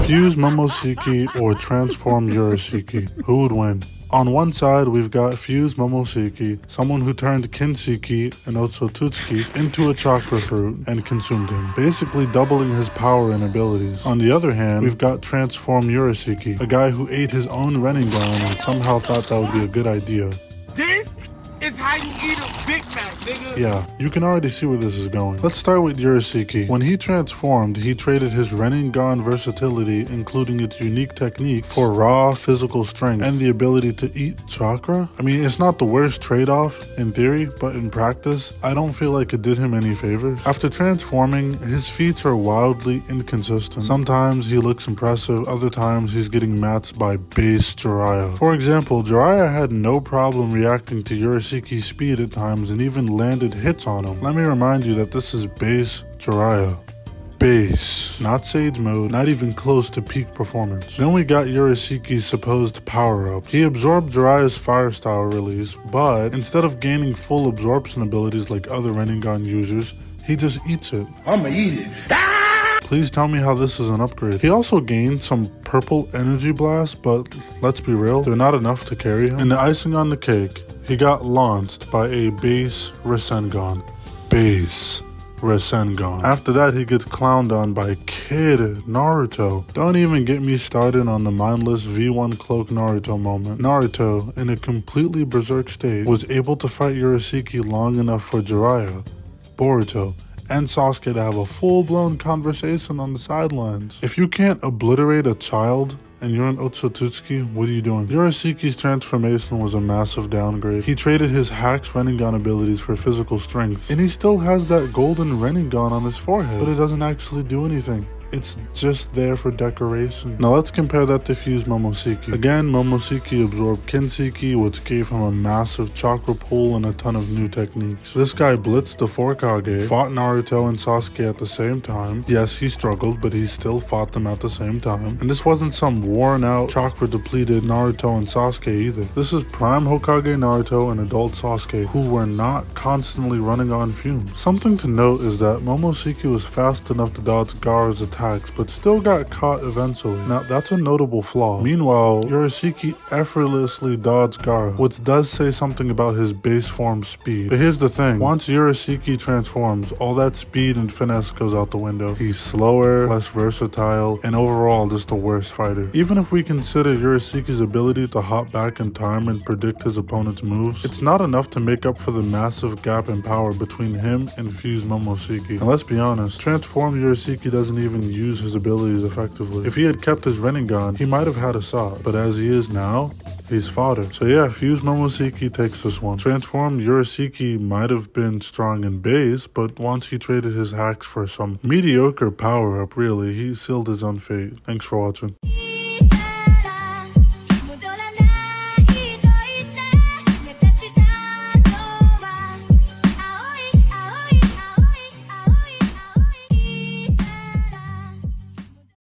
Fuse Momoshiki or transform Urashiki. Who would win? On one side, we've got Fuse Momoshiki, someone who turned Kinshiki and Otsutsuki into a chakra fruit and consumed him, basically doubling his power and abilities. On the other hand, we've got Transform Urashiki, a guy who ate his own Rinnegan and somehow thought that would be a good idea. This is how you eat a Big Mac, nigga. Yeah, you can already see where this is going. Let's start with Urashiki. When he transformed, he traded his Rinnegan versatility, including its unique technique, for raw physical strength and the ability to eat chakra. I mean, it's not the worst trade-off in theory, but in practice, I don't feel like it did him any favors. After transforming, his feats are wildly inconsistent. Sometimes he looks impressive, other times he's getting matched by base Jiraiya. For example, Jiraiya had no problem reacting to Urashiki's speed at times and even landed hits on him. Let me remind you that this is base Jiraiya. Base, not Sage mode, not even close to peak performance. Then we got Urashiki's supposed power-ups. He absorbed Jiraiya's fire style release, but instead of gaining full absorption abilities like other Rinnegan users, he just eats it. I'ma eat it. Please tell me how this is an upgrade. He also gained some purple energy blasts, but let's be real, they're not enough to carry him. And the icing on the cake, he got launched by a base Rasengan. Base Rasengan. After that, he gets clowned on by Kid Naruto. Don't even get me started on the mindless V1 cloak Naruto moment. Naruto, in a completely berserk state, was able to fight Urashiki long enough for Jiraiya, Boruto, and Sasuke to have a full-blown conversation on the sidelines. If you can't obliterate a child and you're an Otsutsuki, what are you doing? Urashiki's transformation was a massive downgrade. He traded his Hacks Rinnegan abilities for physical strength, and he still has that golden Rinnegan on his forehead, but it doesn't actually do anything. It's just there for decoration. Now let's compare that to Fuse Momoshiki. Again, Momoshiki absorbed Kinshiki, which gave him a massive chakra pool and a ton of new techniques. This guy blitzed the 4 Kage, fought Naruto and Sasuke at the same time. Yes, he struggled, but he still fought them at the same time. And this wasn't some worn out, chakra depleted Naruto and Sasuke either. This is prime Hokage Naruto and adult Sasuke, who were not constantly running on fumes. Something to note is that Momoshiki was fast enough to dodge Gaara's attack, but still got caught eventually. Now that's a notable flaw. Meanwhile, Urashiki effortlessly dodged Gaara, which does say something about his base form speed. But here's the thing, once Urashiki transforms, all that speed and finesse goes out the window. He's slower, less versatile, and overall just a worse fighter. Even if we consider Urashiki's ability to hop back in time and predict his opponent's moves, it's not enough to make up for the massive gap in power between him and Fuse Momoshiki. And let's be honest, transformed Urashiki doesn't even use his abilities effectively. If he had kept his Rinnegan, he might have had a shot, but as he is now, he's fodder. So yeah, Fuse Momoshiki takes this one. Transformed Urashiki might have been strong in base, but once he traded his hacks for some mediocre power-up, really, he sealed his own fate. Thanks for watching.